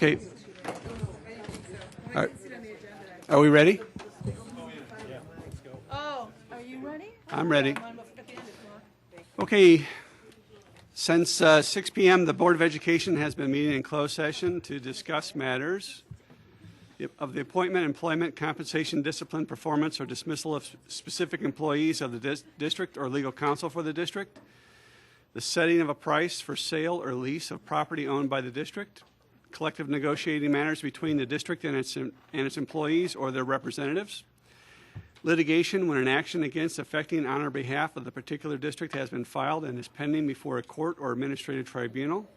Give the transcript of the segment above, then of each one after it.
Okay. All right. Are we ready? Oh, are you ready? I'm ready. Okay. Since 6 p.m., the Board of Education has been meeting in closed session to discuss matters of the appointment, employment, compensation, discipline, performance, or dismissal of specific employees of the district or legal counsel for the district, the setting of a price for sale or lease of property owned by the district, collective negotiating matters between the district and its employees or their representatives, litigation when an action against affecting on or behalf of the particular district has been filed and is pending before a court or administrative tribunal,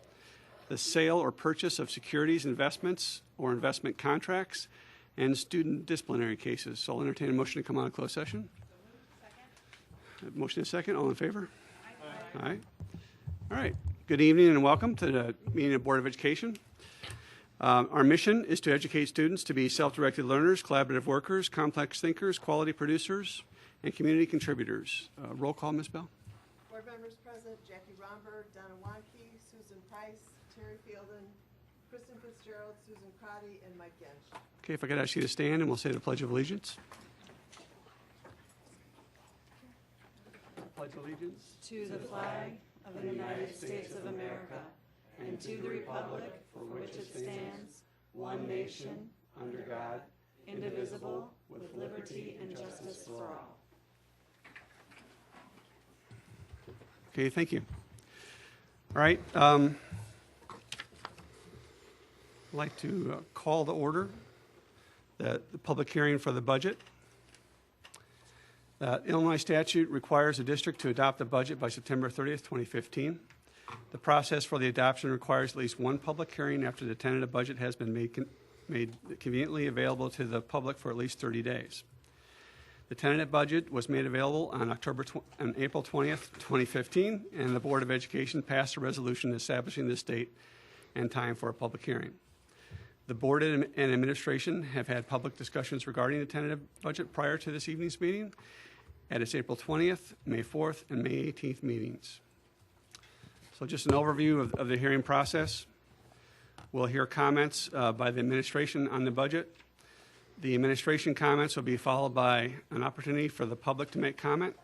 the sale or purchase of securities, investments, or investment contracts, and student disciplinary cases. So I'll entertain a motion to come out of closed session. Second. Motion is second. All in favor? Aye. All right. Good evening and welcome to the meeting of Board of Education. Our mission is to educate students to be self-directed learners, collaborative workers, complex thinkers, quality producers, and community contributors. Roll call, Ms. Bell. Board members present: Jackie Romberg, Donna Wanke, Susan Price, Terry Fielden, Kristen Fitzgerald, Susan Crotty, and Mike Gensch. Okay, if I could ask you to stand and we'll say the Pledge of Allegiance. Pledge allegiance To the flag of the United States of America and to the republic for which it stands, one nation, under God, indivisible, with liberty and justice for all. Okay, thank you. All right. I'd like to call to order the public hearing for the budget. Illinois statute requires the district to adopt the budget by September 30th, 2015. The process for the adoption requires at least one public hearing after the tentative budget has been made conveniently available to the public for at least 30 days. The tentative budget was made available on April 20th, 2015, and the Board of Education passed a resolution establishing this date and time for a public hearing. The Board and administration have had public discussions regarding the tentative budget prior to this evening's meeting at its April 20th, May 4th, and May 18th meetings. So just an overview of the hearing process. We'll hear comments by the administration on the budget. The administration comments will be followed by an opportunity for the public to make comment.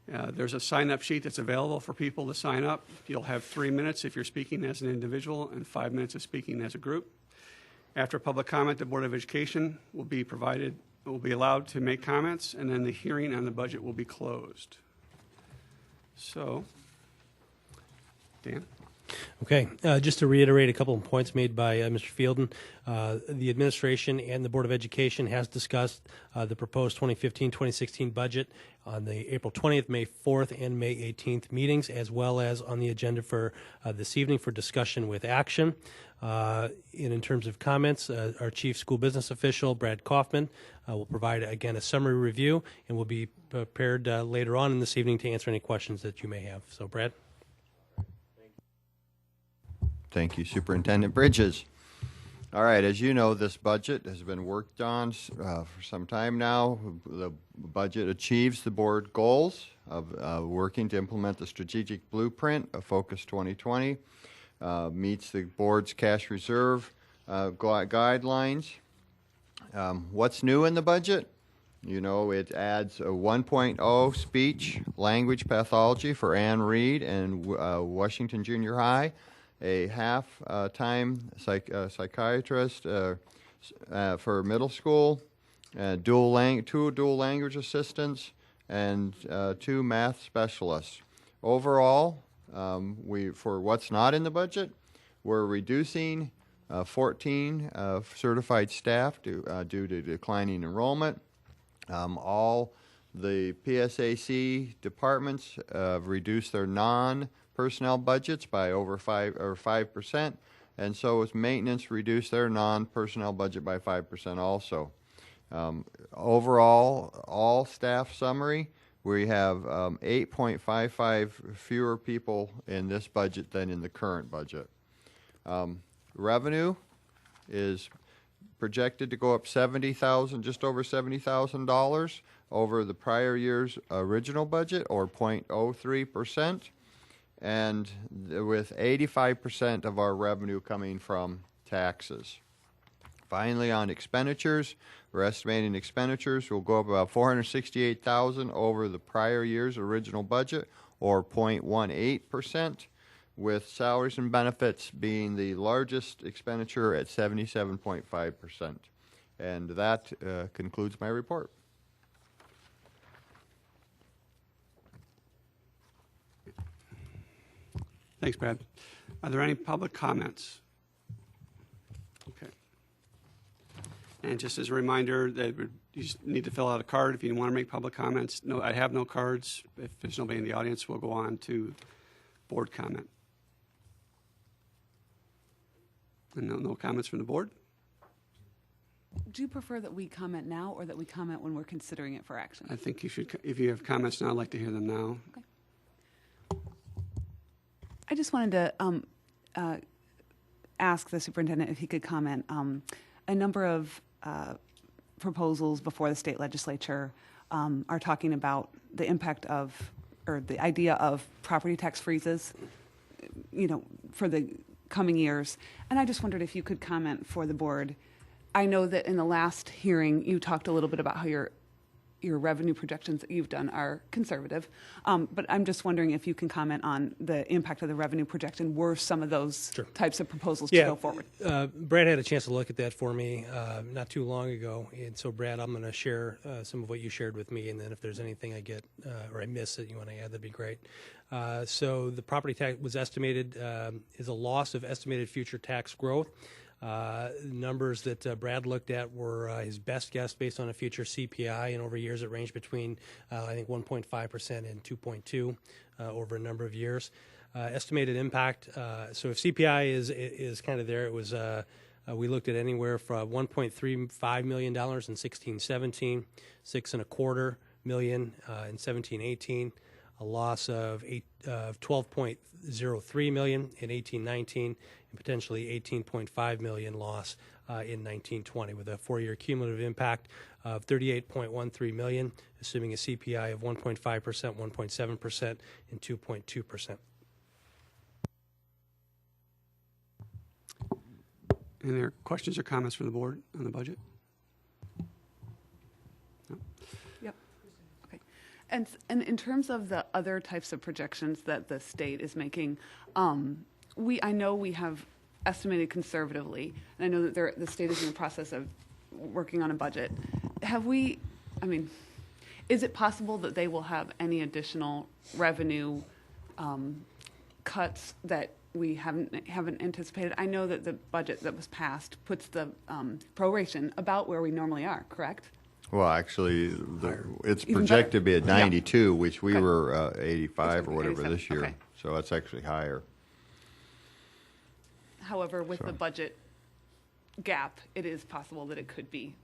There's a sign-up sheet that's available for people to sign up. You'll have 3 minutes if you're speaking as an individual and 5 minutes of speaking as a group. After public comment, the Board of Education will be allowed to make comments, and then the hearing on the budget will be closed. So, Dan? Okay, just to reiterate a couple of points made by Mr. Fielden, the administration and the Board of Education has discussed the proposed 2015-2016 budget on the April 20th, May 4th, and May 18th meetings, as well as on the agenda for this evening for discussion with action. In terms of comments, our Chief School Business Official, Brad Kaufman, will provide, again, a summary review, and will be prepared later on in this evening to answer any questions that you may have. So, Brad? Thank you, Superintendent Bridges. All right, as you know, this budget has been worked on for some time now. The budget achieves the board goals of working to implement the strategic blueprint of Focus 2020, meets the board's cash reserve guidelines. What's new in the budget? You know, it adds a 1.0 speech language pathology for Ann Reed and Washington Junior High, a half-time psychiatrist for middle school, two dual language assistants, and 2 math specialists. Overall, for what's not in the budget, we're reducing 14 certified staff due to declining enrollment. All the PSAC departments have reduced their non-personnel budgets by over 5%, and so has maintenance reduced their non-personnel budget by 5% also. Overall, all staff summary, we have 8.55 fewer people in this budget than in the current budget. Revenue is projected to go up $70,000, just over $70,000 over the prior year's original budget, or 0.03%, and with 85% of our revenue coming from taxes. Finally, on expenditures, we're estimating expenditures will go up about $468,000 over the prior year's original budget, or 0.18%, with salaries and benefits being the largest expenditure at 77.5%. And that concludes my report. Thanks, Brad. Are there any public comments? Okay. And just as a reminder, that you just need to fill out a card if you want to make public comments. No, I have no cards. If there's nobody in the audience, we'll go on to board comment. And no comments from the board? Do you prefer that we comment now or that we comment when we're considering it for action? I think you should, if you have comments now, I'd like to hear them now. I just wanted to ask the superintendent if he could comment. A number of proposals before the state legislature are talking about the impact of, or the idea of property tax freezes, for the coming years. And I just wondered if you could comment for the board. I know that in the last hearing, you talked a little bit about how your revenue projections that you've done are conservative. But I'm just wondering if you can comment on the impact of the revenue projection. Were some of those types of proposals to go forward? Brad had a chance to look at that for me not too long ago. And so, Brad, I'm going to share some of what you shared with me. And then if there's anything I get or I miss that you want to add, that'd be great. So the property tax was estimated is a loss of estimated future tax growth. Numbers that Brad looked at were his best guess based on a future CPI, and over years it ranged between I think 1.5% and 2.2 over a number of years. Estimated impact. So if CPI is kind of there, it was we looked at anywhere from $1.35 million in 16-17, $6.25 million in 17-18. A loss of 12.03 million in 18-19, and potentially 18.5 million loss in 19-20, with a 4-year cumulative impact of 38.13 million, assuming a CPI of 1.5%, 1.7%, and 2.2%. Any other questions or comments from the board on the budget? Yep. Okay. And in terms of the other types of projections that the state is making, I know we have estimated conservatively, and I know that the state is in the process of working on a budget. Is it possible that they will have any additional revenue cuts that we haven't anticipated? I know that the budget that was passed puts the proration about where we normally are, correct? Well, actually, it's Even projected to be at better? 92, which we Okay. were 85 or whatever 87, this year. okay. So that's actually higher. However, with the budget gap, it is possible that it could be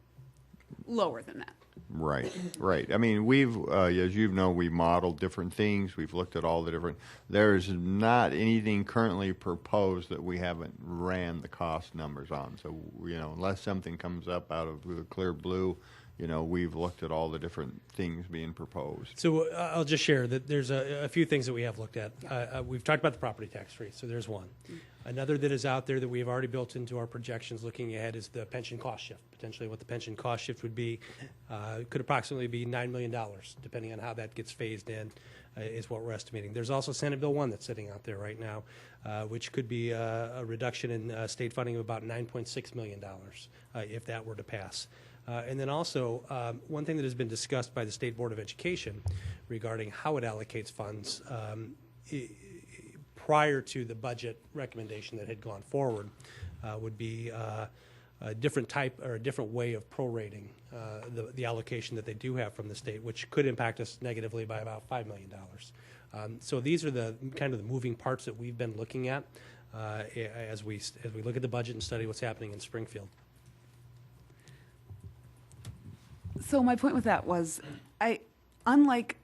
lower than that. Right, right. I mean, we've, as you know, we modeled different things. We've looked at all the different. There's not anything currently proposed that we haven't ran the cost numbers on. So, unless something comes up out of the clear blue, we've looked at all the different things being proposed. So I'll just share that there's a few things that we have looked at. We've talked about the property tax freeze, so there's one. Another that is out there that we've already built into our projections looking ahead is the pension cost shift. Potentially what the pension cost shift would be could approximately be $9 million, depending on how that gets phased in, is what we're estimating. There's also Senate Bill 1 that's sitting out there right now, which could be a reduction in state funding of about $9.6 million if that were to pass. And then also, one thing that has been discussed by the State Board of Education regarding how it allocates funds prior to the budget recommendation that had gone forward would be a different type or a different way of prorating the allocation that they do have from the state, which could impact us negatively by about $5 million. So these are the kind of the moving parts that we've been looking at as we look at the budget and study what's happening in Springfield. So my point with that was, unlike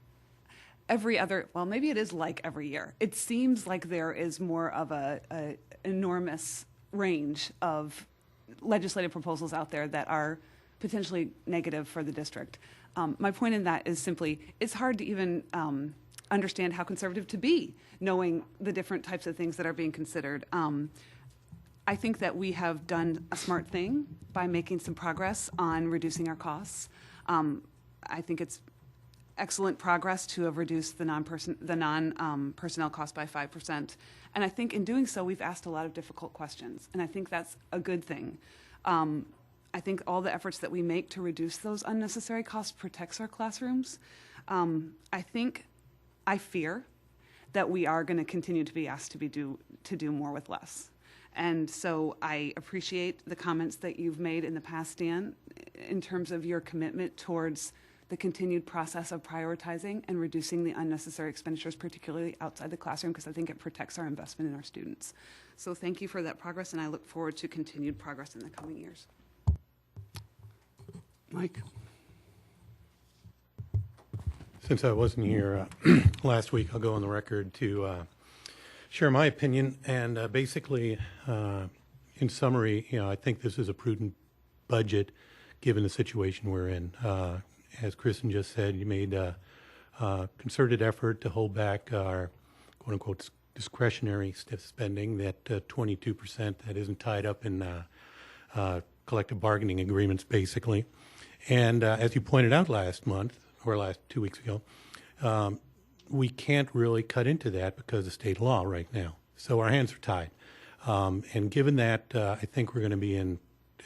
every other, well, maybe it is like every year. It seems like there is more of a enormous range of legislative proposals out there that are potentially negative for the district. My point in that is simply, it's hard to even understand how conservative to be, knowing the different types of things that are being considered. I think that we have done a smart thing by making some progress on reducing our costs. I think it's excellent progress to have reduced the non-personnel cost by 5%. And I think in doing so, we've asked a lot of difficult questions, and I think that's a good thing. I think all the efforts that we make to reduce those unnecessary costs protects our classrooms. I fear that we are going to continue to be asked to do more with less. And so I appreciate the comments that you've made in the past, Dan, in terms of your commitment towards the continued process of prioritizing and reducing the unnecessary expenditures, particularly outside the classroom, because I think it protects our investment in our students. So thank you for that progress, and I look forward to continued progress in the coming years. Mike? Since I wasn't here last week, I'll go on the record to share my opinion. And basically, in summary, I think this is a prudent budget given the situation we're in. As Kristen just said, you made a concerted effort to hold back our quote-unquote discretionary spending, that 22% that isn't tied up in collective bargaining agreements, basically. And as you pointed out last month, or 2 weeks ago, we can't really cut into that because of state law right now. So our hands are tied. And given that, I think we're going to be in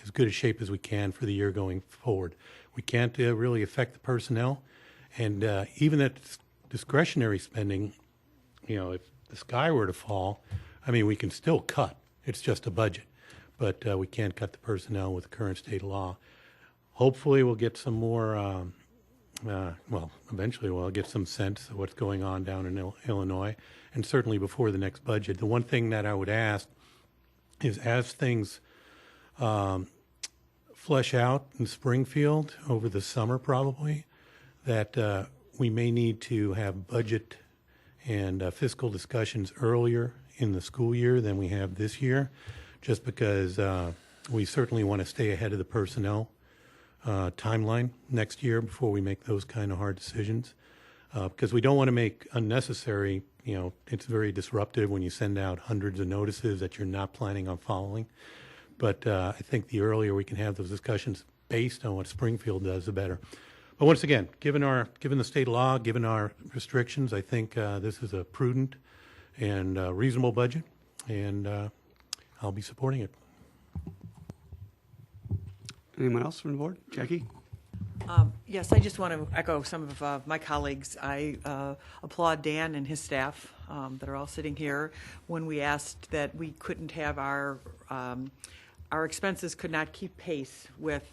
as good a shape as we can for the year going forward. We can't really affect the personnel. And even that discretionary spending, if the sky were to fall, we can still cut. It's just a budget. But we can't cut the personnel with the current state law. Hopefully we'll get some more, eventually we'll get some sense of what's going on down in Illinois, and certainly before the next budget. The one thing that I would ask is, as things flesh out in Springfield over the summer probably, that we may need to have budget and fiscal discussions earlier in the school year than we have this year, just because we certainly want to stay ahead of the personnel timeline next year before we make those kind of hard decisions, because we don't want to make unnecessary, it's very disruptive when you send out hundreds of notices that you're not planning on following. But I think the earlier we can have those discussions based on what Springfield does, the better. But once again, given the state law, given our restrictions, I think this is a prudent and reasonable budget, and I'll be supporting it. Anyone else from the board? Jackie? Yes, I just want to echo some of my colleagues. I applaud Dan and his staff that are all sitting here when we asked that we couldn't have our expenses could not keep pace with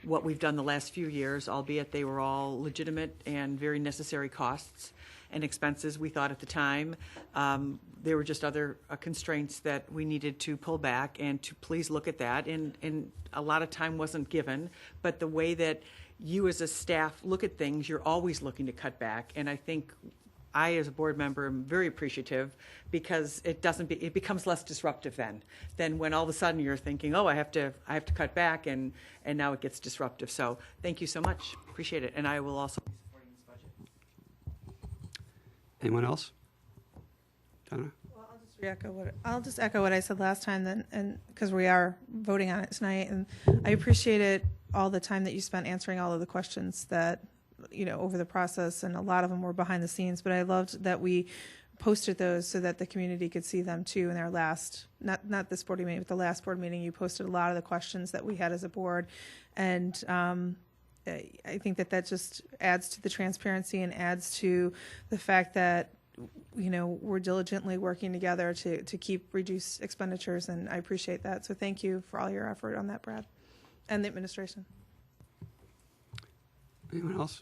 what we've done the last few years, albeit they were all legitimate and very necessary costs and expenses. We thought at the time there were just other constraints that we needed to pull back, and to please look at that. And a lot of time wasn't given, but the way that you as a staff look at things, you're always looking to cut back. And I think I, as a board member, am very appreciative, because it becomes less disruptive than when all of a sudden you're thinking, oh, I have to cut back, and now it gets disruptive. So thank you so much. Appreciate it. And I will also be supporting this budget. Anyone else? Donna? Well, I'll just echo what I said last time, then, and because we are voting on it tonight, and I appreciated all the time that you spent answering all of the questions that, over the process, and a lot of them were behind the scenes, but I loved that we posted those so that the community could see them too in our last, not this board meeting, but the last board meeting. You posted a lot of the questions that we had as a board, and I think that just adds to the transparency and adds to the fact that we're diligently working together to keep reduce expenditures, and I appreciate that. So thank you for all your effort on that, Brad, and the administration. Anyone else?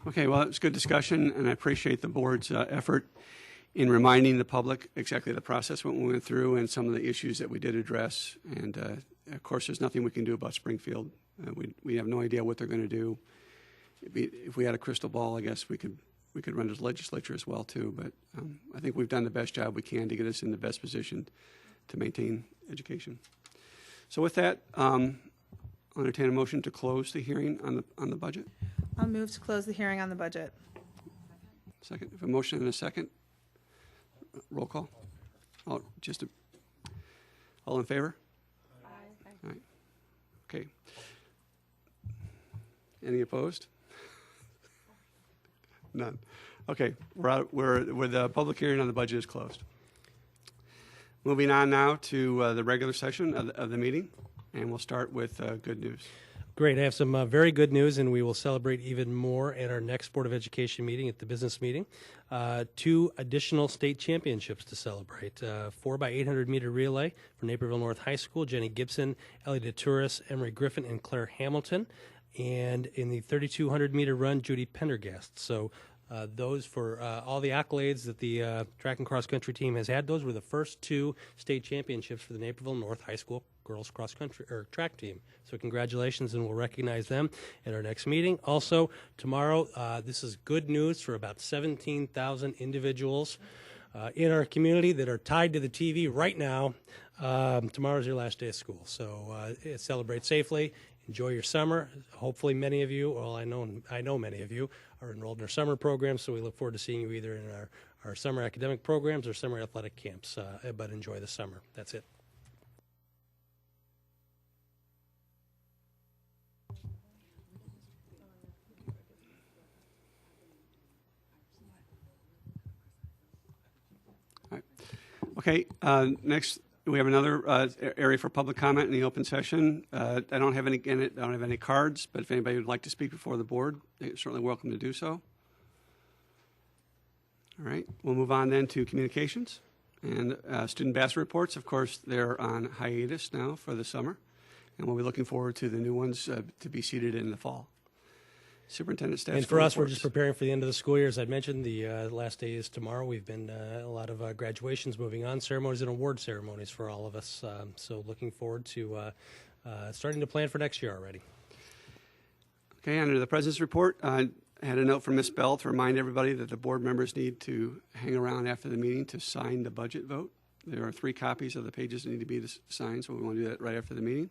Okay, well, it's good discussion, and I appreciate the board's effort in reminding the public exactly the process what we went through and some of the issues that we did address. And of course, there's nothing we can do about Springfield. We have no idea what they're going to do. If we had a crystal ball, I guess we could run as legislature as well too. But I think we've done the best job we can to get us in the best position to maintain education. So with that, I'll entertain a motion to close the hearing on the budget. I'll move to close the hearing on the budget. Second. If a motion and a second, roll call. All in favor? Aye. All right. Okay. Any opposed? None. Okay, the public hearing on the budget is closed. Moving on now to the regular session of the meeting, and we'll start with good news. Great. I have some very good news, and we will celebrate even more at our next Board of Education meeting, at the business meeting. 2 additional state championships to celebrate. 4x800 meter relay for Naperville North High School, Jenny Gibson, Ellie DeTouris, Emery Griffin, and Claire Hamilton. And in the 3,200 meter run, Judy Pendergast. So those for all the accolades that the track and cross country team has had. Those were the first 2 state championships for the Naperville North High School girls cross country or track team. So congratulations, and we'll recognize them at our next meeting. Also, tomorrow, this is good news for about 17,000 individuals in our community that are tied to the TV right now. Tomorrow's your last day of school, so celebrate safely. Enjoy your summer. Hopefully many of you, well, I know many of you are enrolled in our summer programs, so we look forward to seeing you either in our summer academic programs or summer athletic camps, but enjoy the summer. That's it. All right. Okay, next we have another area for public comment in the open session. I don't have any cards, but if anybody would like to speak before the board, they're certainly welcome to do so. All right, we'll move on then to communications and student ambassador reports. Of course, they're on hiatus now for the summer, and we'll be looking forward to the new ones to be seated in the fall. Superintendent staff. And for us, we're just preparing for the end of the school year. As I mentioned, the last day is tomorrow. We've been a lot of graduations moving on, ceremonies and award ceremonies for all of us. So looking forward to starting to plan for next year already. Okay, under the President's report, I had a note from Ms. Bell to remind everybody that the board members need to hang around after the meeting to sign the budget vote. There are 3 copies of the pages that need to be signed, so we want to do that right after the meeting.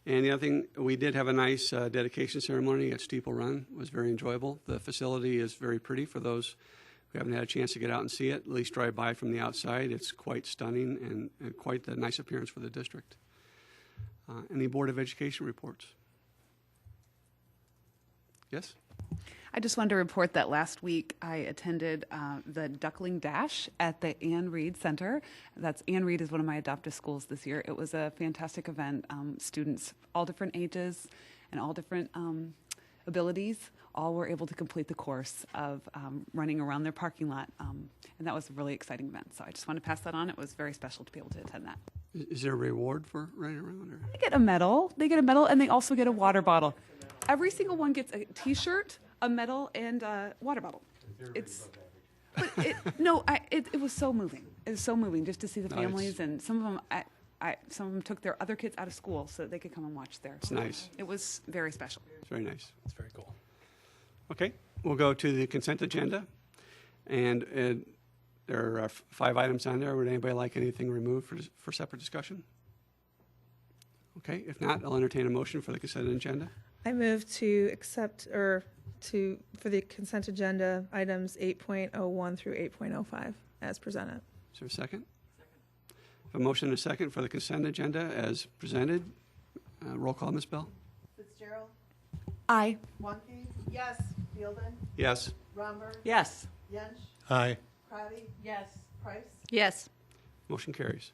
And the other thing, we did have a nice dedication ceremony at Steeple Run. It was very enjoyable. The facility is very pretty for those who haven't had a chance to get out and see it, at least drive by from the outside. It's quite stunning and quite a nice appearance for the district. Any Board of Education reports? Yes? I just wanted to report that last week I attended the Duckling Dash at the Ann Reed Center. Ann Reed is one of my adoptive schools this year. It was a fantastic event. Students, all different ages and all different abilities, all were able to complete the course of running around their parking lot. And that was a really exciting event. So I just want to pass that on. It was very special to be able to attend that. Is there a reward for running around? Or? They get a medal. And they also get a water bottle. Every single one gets a T-shirt, a medal, and a water bottle. It was so moving. It was so moving just to see the families, and some of them took their other kids out of school so that they could come and watch there. It's nice. It was very special. It's very nice. It's very cool. Okay, we'll go to the consent agenda, and there are 5 items on there. Would anybody like anything removed for separate discussion? Okay, if not, I'll entertain a motion for the consent agenda. I move to accept for the consent agenda items 8.01 through 8.05 as presented. Is there a second? A motion and a second for the consent agenda as presented. Roll call, Ms. Bell. Fitzgerald. Aye. Wanke. Yes. Fielden. Yes. Romberg. Yes. Yench. Aye. Crotty. Yes. Price. Yes. Motion carries.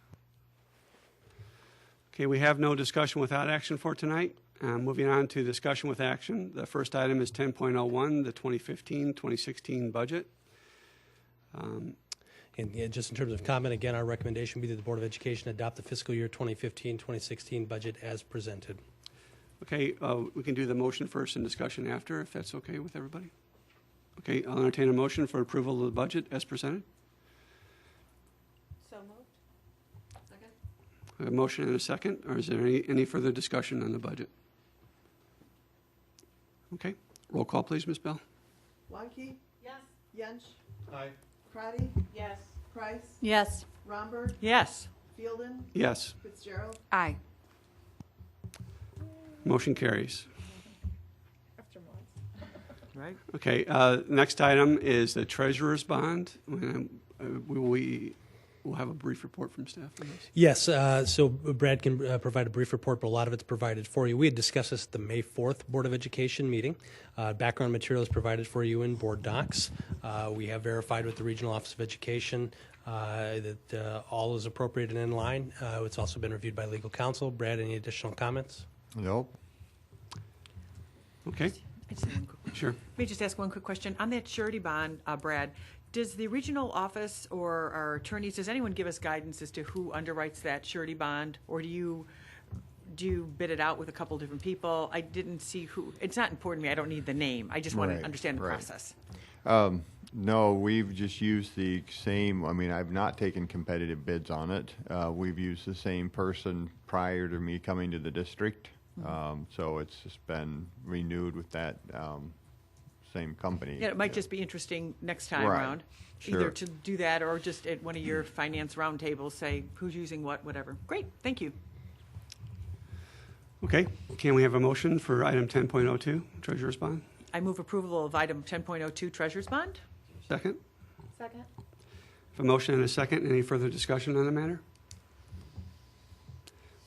Okay, we have no discussion without action for tonight. Moving on to discussion with action. The first item is 10.01, the 2015-2016 budget. And just in terms of comment, again, our recommendation would be that the Board of Education adopt the fiscal year 2015-2016 budget as presented. Okay, we can do the motion first and discussion after, if that's okay with everybody. Okay, I'll entertain a motion for approval of the budget as presented. So moved. Second. A motion and a second, or is there any further discussion on the budget? Okay, roll call, please, Ms. Bell. Wanke. Yes. Yench. Aye. Crotty. Yes. Price. Yes. Romberg. Yes. Fielden. Yes, Fitzgerald. Aye. motion carries. Right. Okay, next item is the treasurer's bond. We we'll have a brief report from staff on this. Yes, so Brad can provide a brief report, but a lot of it's provided for you. We had discussed this at the May 4th Board of Education meeting. Background material is provided for you in board docs. We have verified with the Regional Office of Education that all is appropriate and in line. It's also been reviewed by legal counsel. Brad, any additional comments? Nope. Okay, I just have one quick sure. Let me just ask one quick question. On that surety bond, Brad, does the regional office or our attorneys, does anyone give us guidance as to who underwrites that surety bond? Or do you bid it out with a couple different people? I didn't see who. It's not important to me. I don't need the name. I just want Right, to understand the right. process. No, we've just used the same, I mean, I've not taken competitive bids on it. We've used the same person prior to me coming to the district. So it's just been renewed with that same company. Yeah, it might just be interesting next time Right, around. sure. Either to do that or just at one of your finance roundtables, say who's using what, whatever. Great, thank you. Okay, can we have a motion for item 10.02, treasurer's bond? I move approval of item 10.02 Treasurer's Bond. Second? Second? A motion and a second. Any further discussion on the matter?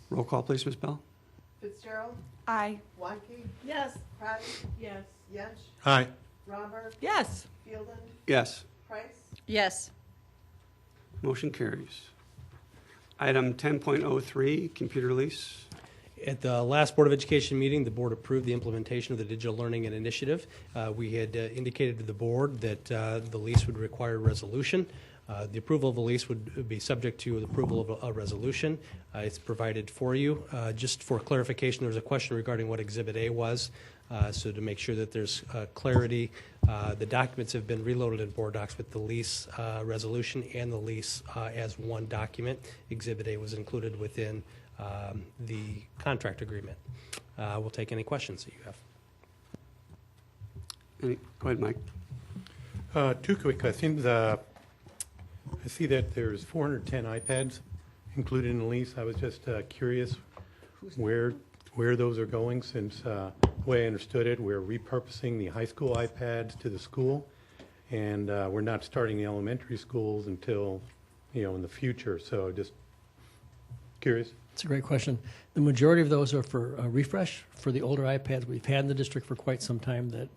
Roll call, please, Ms. Bell. Fitzgerald, Aye. Wanke, Yes. Crotty, Yes. Yench, Aye. Romberg, Yes. Fielden, Yes. Price, Yes. Motion carries. Item 10.03, computer lease. At the last Board of Education meeting, the board approved the implementation of the Digital Learning and Initiative. We had indicated to the board that the lease would require a resolution. The approval of the lease would be subject to the approval of a resolution. It's provided for you. Just for clarification, there was a question regarding what Exhibit A was. So to make sure that there's clarity, the documents have been reloaded in board docs with the lease resolution and the lease as one document. Exhibit A was included within the contract agreement. We'll take any questions that you have. Go ahead, Mike. Two quick questions. I see that there's 410 iPads included in the lease. I was just curious where those are going, since the way I understood it, we're repurposing the high school iPads to the school, and we're not starting the elementary schools until, in the future. So just curious. It's a great question. The majority of those are for refresh for the older iPads we've had in the district for quite some time that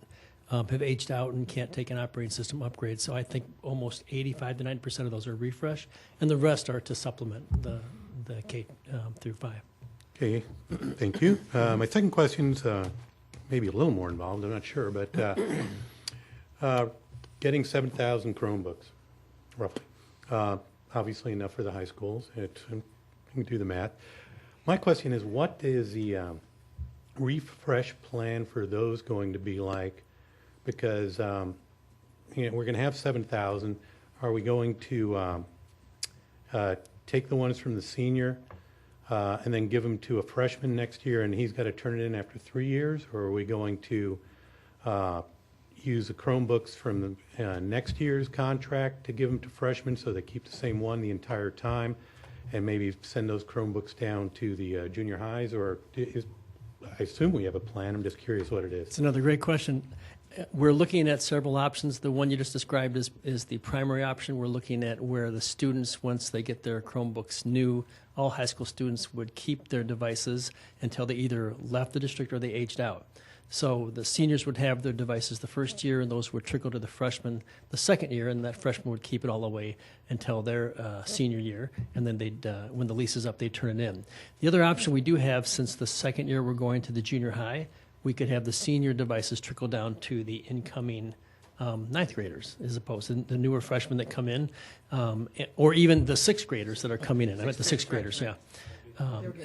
have aged out and can't take an operating system upgrade. So I think almost 85 to 90% of those are refresh, and the rest are to supplement the K through 5. Okay, thank you. My second question's maybe a little more involved, I'm not sure, but getting 7,000 Chromebooks, roughly. Obviously enough for the high schools. You can do the math. My question is, what is the refresh plan for those going to be like? Because we're going to have 7,000. Are we going to take the ones from the senior and then give them to a freshman next year, and he's got to turn it in after 3 years? Or are we going to use the Chromebooks from the next year's contract to give them to freshmen so they keep the same one the entire time, and maybe send those Chromebooks down to the junior highs? Or I assume we have a plan. I'm just curious what it is. It's another great question. We're looking at several options. The one you just described is the primary option. We're looking at where the students, once they get their Chromebooks new, all high school students would keep their devices until they either left the district or they aged out. So the seniors would have their devices the first year, and those would trickle to the freshmen the second year, and that freshman would keep it all the way until their senior year, and then they'd, when the lease is up, they'd turn it in. The other option we do have, since the second year we're going to the junior high, we could have the senior devices trickle down to the incoming ninth graders, as opposed to the newer freshmen that come in, or even the sixth graders that are coming in. I meant the sixth graders, yeah.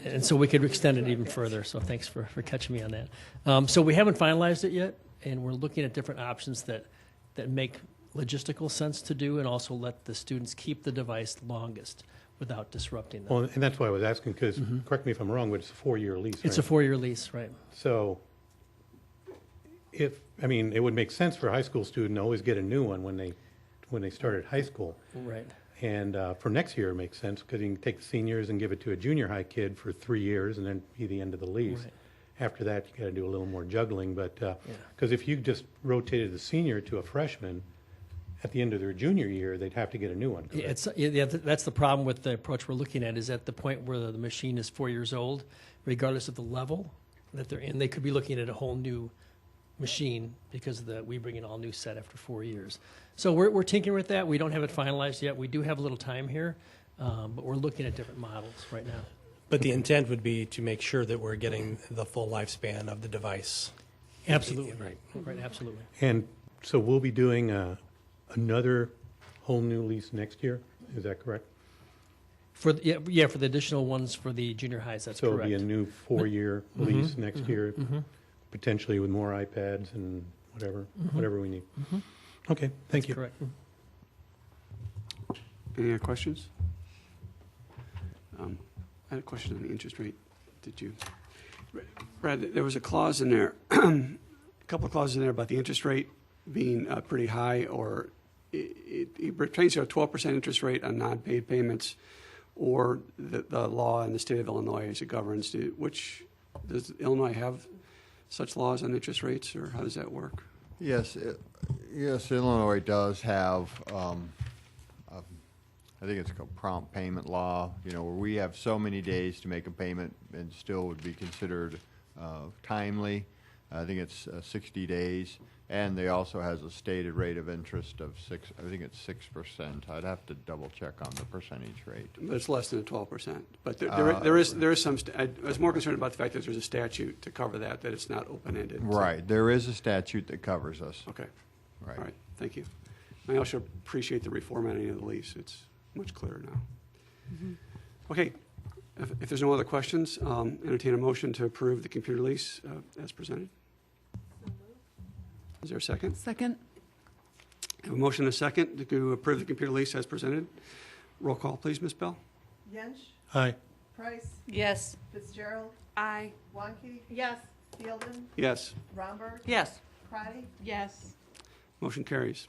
And so we could extend it even further, so thanks for catching me on that. So we haven't finalized it yet, and we're looking at different options that make logistical sense to do and also let the students keep the device longest without disrupting them. Well, and that's why I was asking, because correct me if I'm wrong, but it's a 4-year lease, It's a right? 4-year lease, right? So it would make sense for a high school student to always get a new one when they start at high school. Right. And for next year, it makes sense, because you can take the seniors and give it to a junior high kid for 3 years and then be the end of the lease. Right. After that, you got to do a little more juggling. But because if you just rotated the senior to a freshman at the end of their junior year, they'd have to get a new one, correct? That's the problem with the approach we're looking at, is at the point where the machine is 4 years old, regardless of the level that they're in, they could be looking at a whole new machine because we bring an all new set after 4 years. So we're tinkering with that. We don't have it finalized yet. We do have a little time here, but we're looking at different models right now. But the intent would be to make sure that we're getting the full lifespan of the device. Absolutely. Right. Right, absolutely. And so we'll be doing another whole new lease next year, is that correct? For the additional ones for the junior highs, that's So correct. it'll be a new 4-year lease next year, potentially with more iPads and whatever we need. Okay, thank you. Correct. Any other questions? I had a question on the interest rate. Did you? Brad, there was a clause in there, a couple of clauses in there about the interest rate being pretty high, or it pertains to a 12% interest rate on non-paid payments, or the law in the state of Illinois as it governs. Does Illinois have such laws on interest rates, or how does that work? Yes, Illinois does have, I think it's called prompt payment law, where we have so many days to make a payment and still would be considered timely. I think it's 60 days. And they also has a stated rate of interest of 6%. I'd have to double check on the percentage rate. But it's less than 12%. But there is some. I was more concerned about the fact that there's a statute to cover that it's not open-ended. Right. There is a statute that covers us. Okay. Right. All right. Thank you. I also appreciate the reformatting of the lease. It's much clearer now. Okay. If there's no other questions, entertain a motion to approve the computer lease as presented. Is there a second? Second? I have a motion and a second to approve the computer lease as presented. Roll call, please, Ms. Bell. Yench, Aye. Price, Yes. Fitzgerald, Aye. Wanke, Yes. Fielden, Yes. Romberg, Yes. Crotty, Yes. Motion carries.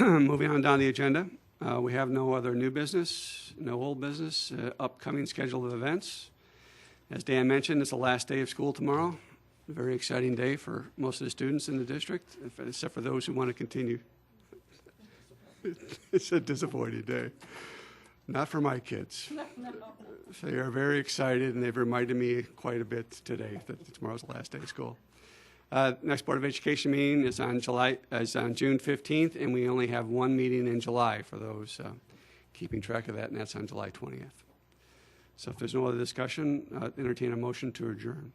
Moving on down the agenda, we have no other new business, no old business, upcoming schedule of events. As Dan mentioned, it's the last day of school tomorrow. A very exciting day for most of the students in the district, except for those who want to continue. It's a disappointing day. Not for my kids. They are very excited, and they've reminded me quite a bit today that tomorrow's the last day of school. Next Board of Education meeting is on June 15th, and we only have one meeting in July for those keeping track of that, and that's on July 20th. So if there's no other discussion, entertain a motion to adjourn.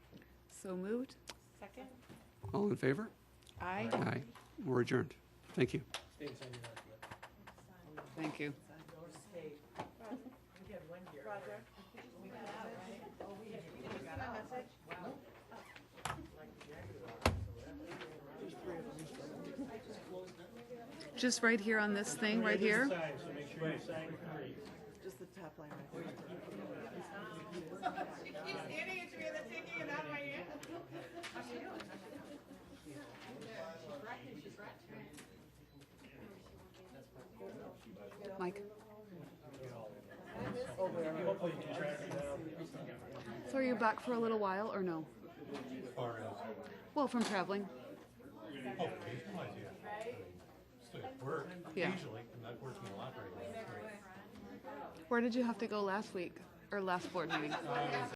So moved? Second? All in favor? Aye. Aye. We're adjourned. Thank you. Thank you. Just right here on this thing, right here? just the top line right there. Mike? So are you back for a little while, or no? Well, from traveling. Still work Yeah. occasionally, I'm not working a lot right now. Where did you have to go last week, or last board meeting?